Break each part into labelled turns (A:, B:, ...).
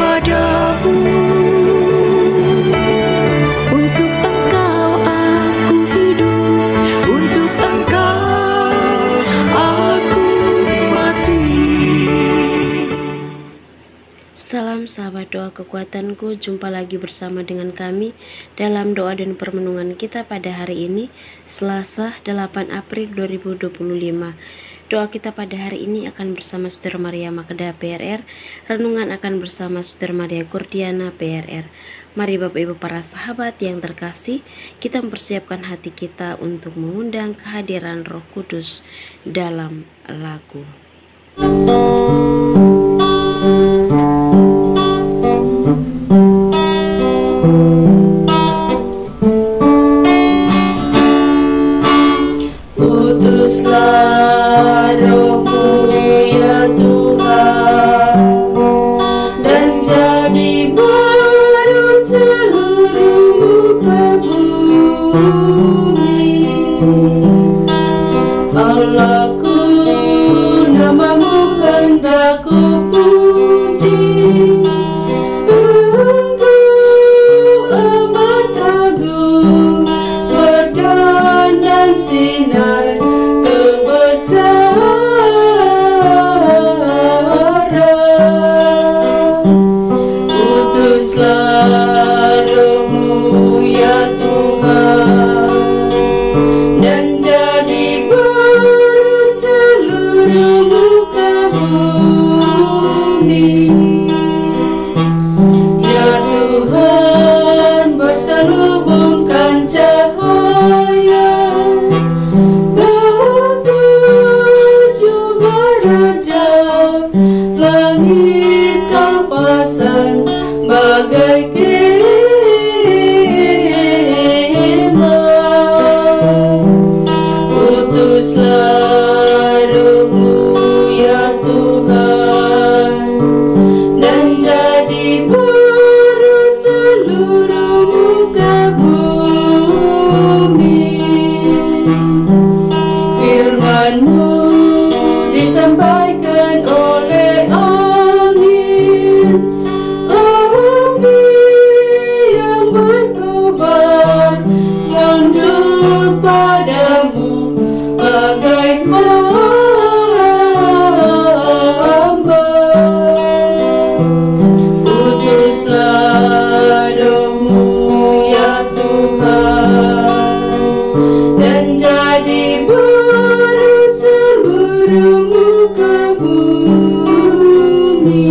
A: kepadamu. Untuk Engkau aku hidup, untuk Engkau aku mati.
B: Salam sahabat doa kekuatanku, jumpa lagi bersama dengan kami dalam doa dan permenungan kita pada hari ini, Selasa 8 April 2025. Doa kita pada hari ini akan bersama Saudara Maria Magda PRR, renungan akan bersama Saudara Maria Gordiana PRR. Mari Bapak Ibu para sahabat yang terkasih, kita mempersiapkan hati kita untuk mengundang kehadiran Roh Kudus dalam lagu.
C: Utuslah Roh-Mu ya Tuhan, dan jadi baru seluruh muka bumi. Allahku, nama-Mu hendak ku puji. Engkau amat agung, berdandan sinar kebesaran. Utuslah Roh-Mu ya Tuhan, dan jadi baru seluruh muka bumi. Ya Tuhan, berselubungkan cahaya ketujuh raja, langit Kau pasang bagai kemah. Utuslah Roh-Mu ya Tuhan, dan jadi baru seluruh muka bumi. Firman-Mu disampaikan oleh angin, api yang berkobar menunduk padamu bagai hamba. Utuslah Roh-Mu ya Tuhan, dan jadi baru seluruh muka bumi.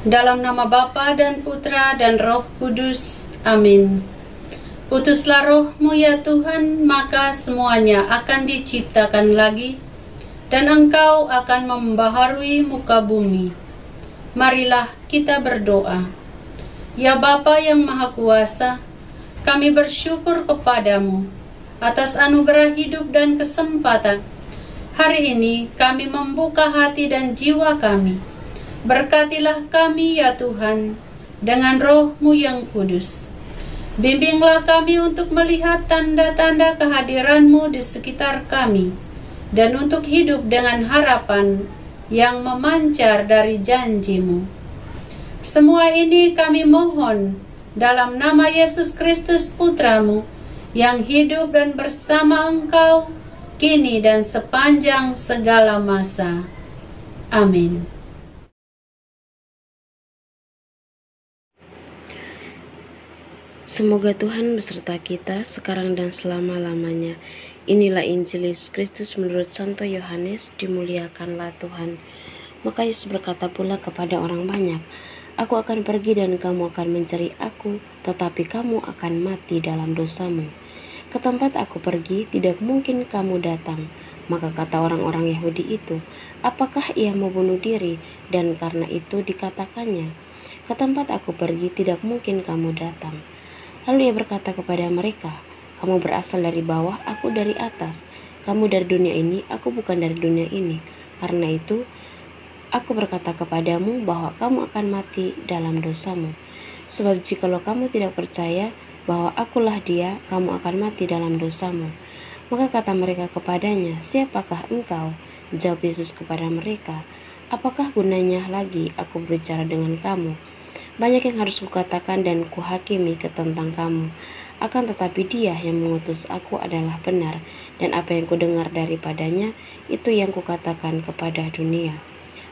C: Dalam nama Bapa dan Putra dan Roh Kudus. Amin. Utuslah Roh-Mu ya Tuhan, maka semuanya akan diciptakan lagi, dan Engkau akan membaharui muka bumi. Marilah kita berdoa. Ya Bapa yang Maha Kuasa, kami bersyukur kepadamu atas anugerah hidup dan kesempatan. Hari ini kami membuka hati dan jiwa kami. Berkatilah kami ya Tuhan dengan Roh-Mu yang kudus. Bimbinglah kami untuk melihat tanda-tanda kehadiran-Mu di sekitar kami, dan untuk hidup dengan harapan yang memancar dari janji-Mu. Semua ini kami mohon dalam nama Yesus Kristus Putra-Mu, yang hidup dan bersama Engkau kini dan sepanjang segala masa. Amin.
B: Semoga Tuhan beserta kita sekarang dan selama-lamanya. Inilah Injil Yesus Kristus menurut Santo Yohanes, dimuliakanlah Tuhan. Maka Yesus berkata pula kepada orang banyak, Aku akan pergi dan kamu akan mencari aku, tetapi kamu akan mati dalam dosamu. Ke tempat aku pergi, tidak mungkin kamu datang. Maka kata orang-orang Yahudi itu, apakah ia mau bunuh diri? Dan karena itu dikatakannya, ke tempat aku pergi, tidak mungkin kamu datang. Lalu ia berkata kepada mereka, kamu berasal dari bawah, aku dari atas. Kamu dari dunia ini, aku bukan dari dunia ini. Karena itu, aku berkata kepadamu bahwa kamu akan mati dalam dosamu. Sebab jikalau kamu tidak percaya bahwa akulah dia, kamu akan mati dalam dosamu. Maka kata mereka kepadanya, "Siapakah engkau?" Jawab Yesus kepada mereka, "Apakah gunanya lagi aku berbicara dengan kamu? Banyak yang harus kukatakan dan kuhakimi tentang kamu. Akan tetapi Dia yang mengutus aku adalah benar, dan apa yang kudengar daripadanya, itu yang kukatakan kepada dunia."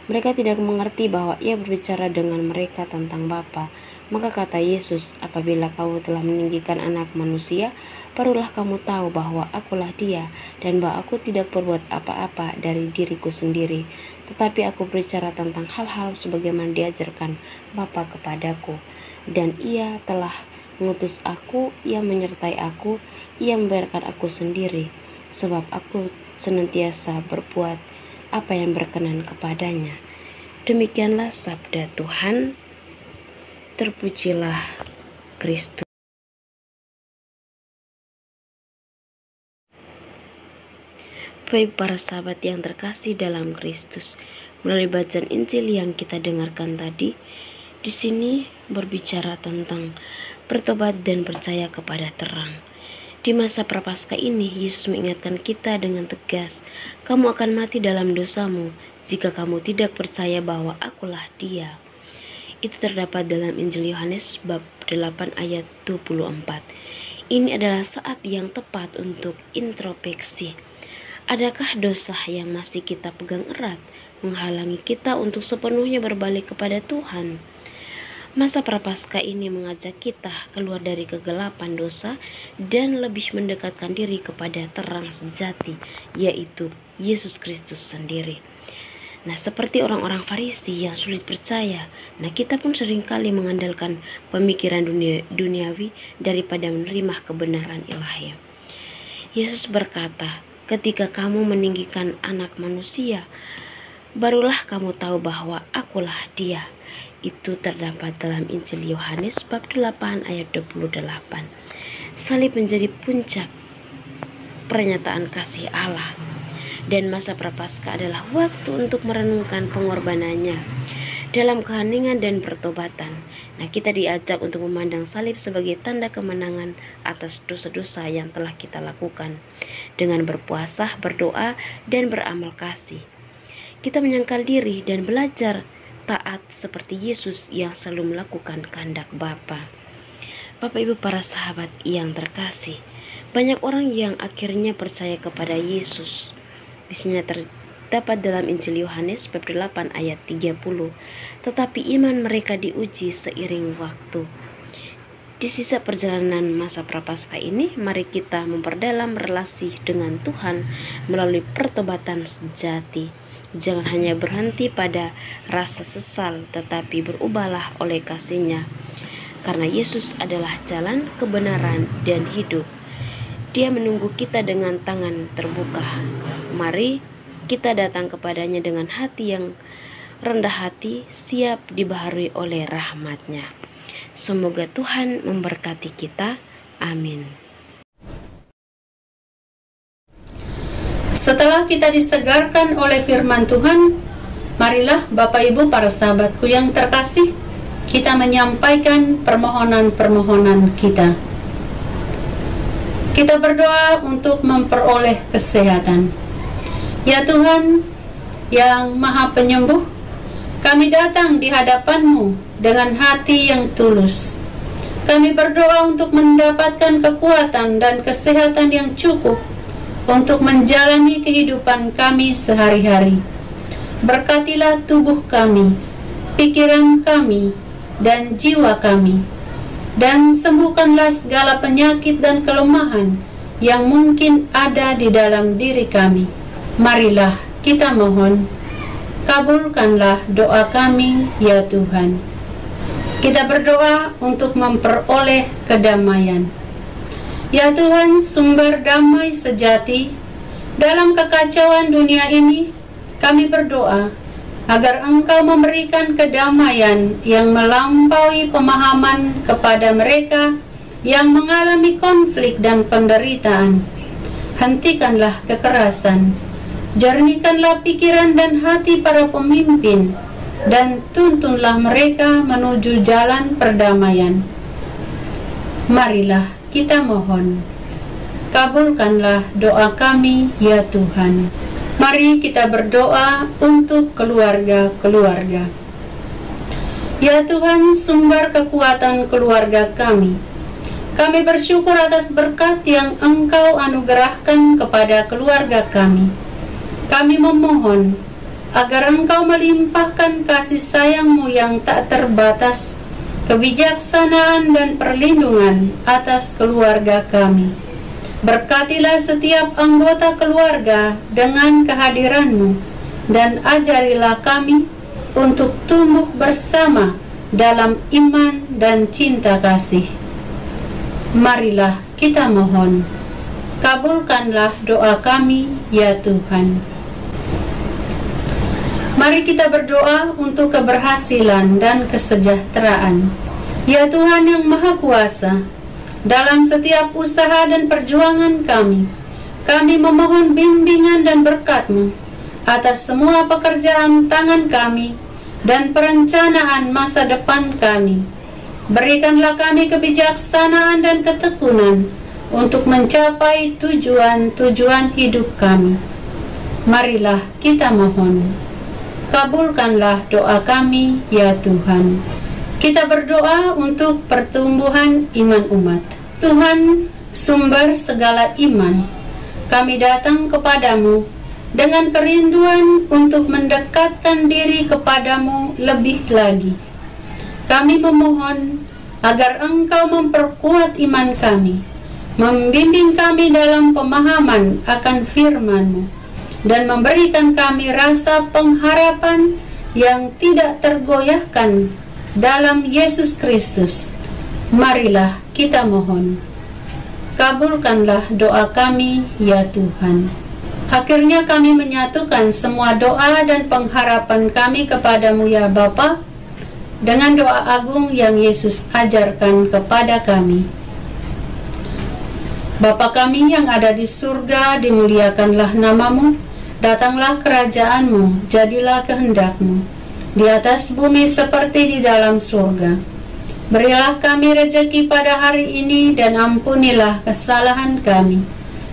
B: Mereka tidak mengerti bahwa Ia berbicara dengan mereka tentang Bapa. Maka kata Yesus, "Apabila kamu telah meninggikan Anak Manusia, barulah kamu tahu bahwa akulah Dia, dan bahwa aku tidak berbuat apa-apa dari diriku sendiri, tetapi aku berbicara tentang hal-hal sebagaimana diajarkan Bapa kepadaku. Dan Ia telah mengutus aku, Ia menyertai aku, Ia membiarkan aku sendiri, sebab aku senantiasa berbuat apa yang berkenan kepadanya." Demikianlah sabda Tuhan. Terpujilah Kristus. Baik para sahabat yang terkasih dalam Kristus, melalui bacaan Injil yang kita dengarkan tadi, di sini berbicara tentang bertobat dan percaya kepada terang. Di masa Prapaskah ini, Yesus mengingatkan kita dengan tegas, "Kamu akan mati dalam dosamu jika kamu tidak percaya bahwa akulah Dia." Itu terdapat dalam Injil Yohanes bab 8 ayat 24. Ini adalah saat yang tepat untuk introspeksi. Adakah dosa yang masih kita pegang erat menghalangi kita untuk sepenuhnya berbalik kepada Tuhan? Masa Prapaskah ini mengajak kita keluar dari kegelapan dosa dan lebih mendekatkan diri kepada terang sejati, yaitu Yesus Kristus sendiri. Nah, seperti orang-orang Farisi yang sulit percaya, kita pun seringkali mengandalkan pemikiran duniawi daripada menerima kebenaran ilahi. Yesus berkata, "Ketika kamu meninggikan Anak Manusia, barulah kamu tahu bahwa akulah Dia." Itu terdapat dalam Injil Yohanes bab 8 ayat 28. Salib menjadi puncak pernyataan kasih Allah, dan masa Prapaskah adalah waktu untuk merenungkan pengorbanannya dalam keheningan dan pertobatan. Kita diajak untuk memandang salib sebagai tanda kemenangan atas dosa-dosa yang telah kita lakukan. Dengan berpuasa, berdoa, dan beramal kasih, kita menyangkal diri dan belajar taat seperti Yesus yang selalu melakukan kehendak Bapa. Bapak Ibu para sahabat yang terkasih, banyak orang yang akhirnya percaya kepada Yesus. Di sini terdapat dalam Injil Yohanes bab 8 ayat 30. Tetapi iman mereka diuji seiring waktu. Di sisa perjalanan masa Prapaskah ini, mari kita memperdalam relasi dengan Tuhan melalui pertobatan sejati. Jangan hanya berhenti pada rasa sesal, tetapi berubahlah oleh kasih-Nya. Karena Yesus adalah jalan, kebenaran, dan hidup. Dia menunggu kita dengan tangan terbuka. Mari kita datang kepadanya dengan hati yang rendah hati, siap dibaharui oleh rahmat-Nya. Semoga Tuhan memberkati kita. Amin.
C: Setelah kita disegarkan oleh firman Tuhan, marilah Bapak Ibu para sahabatku yang terkasih, kita menyampaikan permohonan-permohonan kita. Kita berdoa untuk memperoleh kesehatan. Ya Tuhan yang Maha Penyembuh, kami datang di hadapan-Mu dengan hati yang tulus. Kami berdoa untuk mendapatkan kekuatan dan kesehatan yang cukup untuk menjalani kehidupan kami sehari-hari. Berkatilah tubuh kami, pikiran kami, dan jiwa kami, dan sembuhkanlah segala penyakit dan kelemahan yang mungkin ada di dalam diri kami. Marilah kita mohon, kabulkanlah doa kami ya Tuhan. Kita berdoa untuk memperoleh kedamaian. Ya Tuhan, sumber damai sejati, dalam kekacauan dunia ini, kami berdoa agar Engkau memberikan kedamaian yang melampaui pemahaman kepada mereka yang mengalami konflik dan penderitaan. Hentikanlah kekerasan, jernihkanlah pikiran dan hati para pemimpin, dan tuntunlah mereka menuju jalan perdamaian. Marilah kita mohon, kabulkanlah doa kami ya Tuhan. Mari kita berdoa untuk keluarga-keluarga. Ya Tuhan, sumber kekuatan keluarga kami bersyukur atas berkat yang Engkau anugerahkan kepada keluarga kami. Kami memohon agar Engkau melimpahkan kasih sayang-Mu yang tak terbatas, kebijaksanaan dan perlindungan atas keluarga kami. Berkatilah setiap anggota keluarga dengan kehadiran-Mu, dan ajarilah kami untuk tumbuh bersama dalam iman dan cinta kasih. Marilah kita mohon, kabulkanlah doa kami ya Tuhan. Mari kita berdoa untuk keberhasilan dan kesejahteraan. Ya Tuhan yang Maha Kuasa, dalam setiap usaha dan perjuangan kami memohon bimbingan dan berkat-Mu atas semua pekerjaan tangan kami dan perencanaan masa depan kami. Berikanlah kami kebijaksanaan dan ketekunan untuk mencapai tujuan-tujuan hidup kami. Marilah kita mohon, kabulkanlah doa kami ya Tuhan. Kita berdoa untuk pertumbuhan iman umat. Tuhan, sumber segala iman, kami datang kepadamu dengan kerinduan untuk mendekatkan diri kepadamu lebih lagi. Kami memohon agar Engkau memperkuat iman kami, membimbing kami dalam pemahaman akan firman-Mu, dan memberikan kami rasa pengharapan yang tidak tergoyahkan dalam Yesus Kristus. Marilah kita mohon, kabulkanlah doa kami ya Tuhan. Akhirnya kami menyatukan semua doa dan pengharapan kami kepadamu ya Bapa, dengan doa agung yang Yesus ajarkan kepada kami. Bapa kami yang ada di surga, dimuliakanlah namamu. Datanglah kerajaan-Mu, jadilah kehendak-Mu, di atas bumi seperti di dalam surga. Berilah kami rejeki pada hari ini, dan ampunilah kesalahan kami,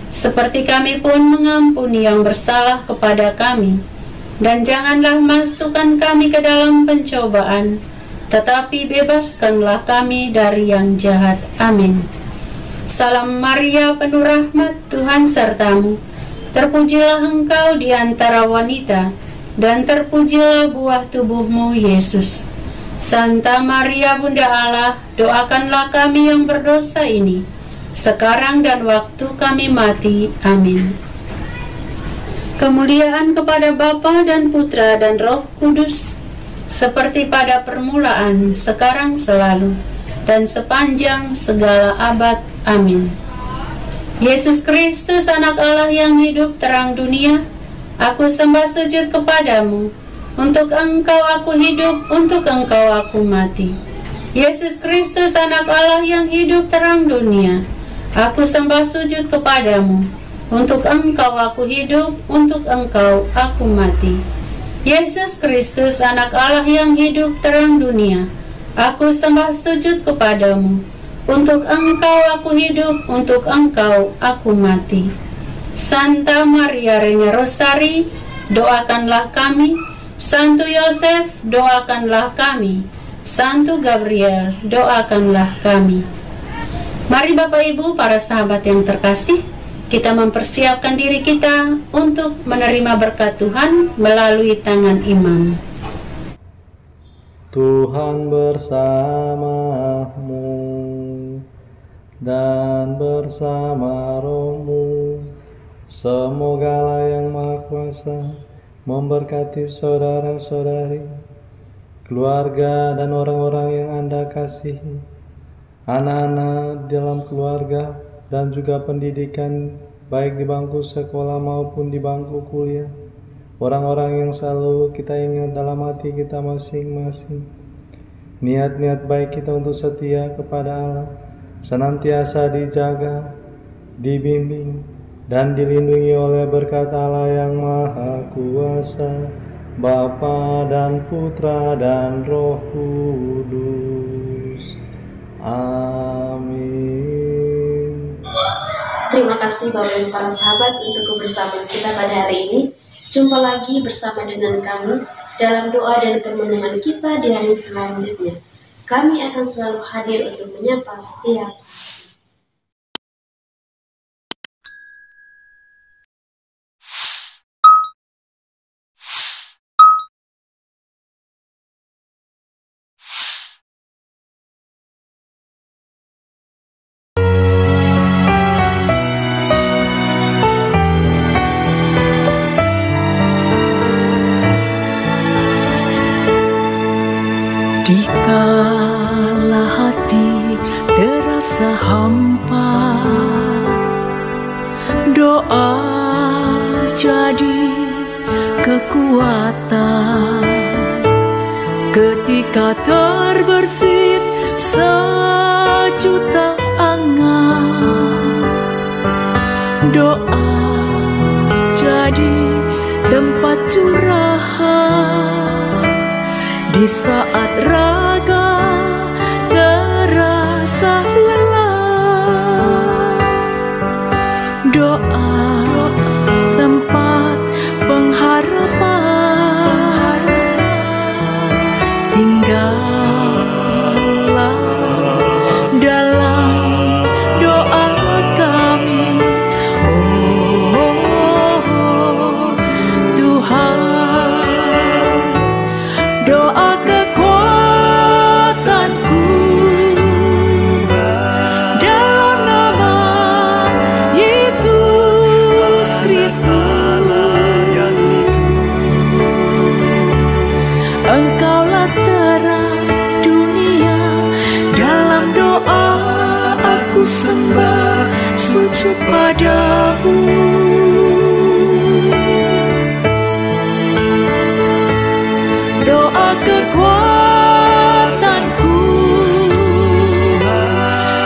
C: seperti kami pun mengampuni yang bersalah kepada kami. Dan janganlah masukkan kami ke dalam pencobaan, tetapi bebaskanlah kami dari yang jahat. Amin. Salam Maria, penuh rahmat, Tuhan sertamu. Terpujilah engkau di antara wanita, dan terpujilah buah tubuhmu, Yesus. Santa Maria, Bunda Allah, doakanlah kami yang berdosa ini, sekarang dan waktu kami mati. Amin. Kemuliaan kepada Bapa dan Putra dan Roh Kudus, seperti pada permulaan, sekarang, selalu, dan sepanjang segala abad. Amin. Yesus Kristus, anak Allah yang hidup terang dunia, aku sembah sujud kepadamu. Untuk Engkau aku hidup, untuk Engkau aku mati. Yesus Kristus, anak Allah yang hidup terang dunia, aku sembah sujud kepadamu. Untuk Engkau aku hidup, untuk Engkau aku mati. Yesus Kristus, anak Allah yang hidup terang dunia, aku sembah sujud kepadamu. Untuk Engkau aku hidup, untuk Engkau aku mati. Santa Maria Reina Rosari, doakanlah kami. Santo Yosef, doakanlah kami. Santo Gabriel, doakanlah kami. Mari Bapak Ibu, para sahabat yang terkasih, kita mempersiapkan diri kita untuk menerima berkat Tuhan melalui tangan imam.
D: Tuhan bersamamu dan bersama rohmu. Semoga Allah yang Maha Kuasa memberkati saudara-saudari, keluarga dan orang-orang yang Anda kasihi, anak-anak dalam keluarga, dan juga pendidikan baik di bangku sekolah maupun di bangku kuliah. Orang-orang yang selalu kita ingat dalam hati kita masing-masing. Niat-niat baik kita untuk setia kepada Allah senantiasa dijaga, dibimbing, dan dilindungi oleh berkat Allah yang Maha Kuasa, Bapa dan Putra dan Roh Kudus. Amin.
B: Terima kasih Bapak Ibu para sahabat untuk kebersamaan kita pada hari ini. Jumpa lagi bersama dengan kami dalam doa dan permenungan kita di hari selanjutnya. Kami akan selalu hadir untuk menyapa setiap
A: Dikala hati terasa hampa, doa jadi kekuatan. Ketika terbersit sejuta angan, doa jadi tempat curahan. Di saat raga terasa lelah, doa tempat pengharapan. Tinggallah dalam doa kami, oh Tuhan. Doa kekuatanku dalam nama Yesus Kristus. Engkaulah terang dunia, dalam doa aku sembah sujud padamu. Doa kekuatanku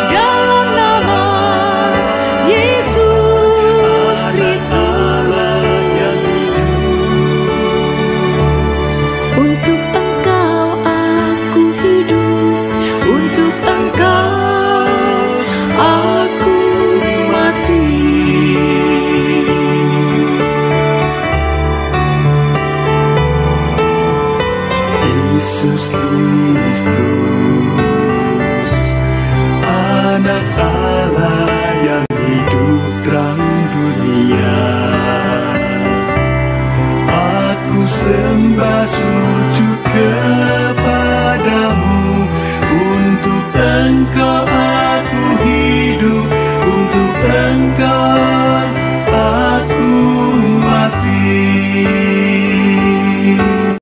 A: dalam nama Yesus Kristus. Untuk Engkau aku hidup, untuk Engkau aku mati.
E: Yesus Kristus, Anak Allah yang hidup terang dunia, aku sembah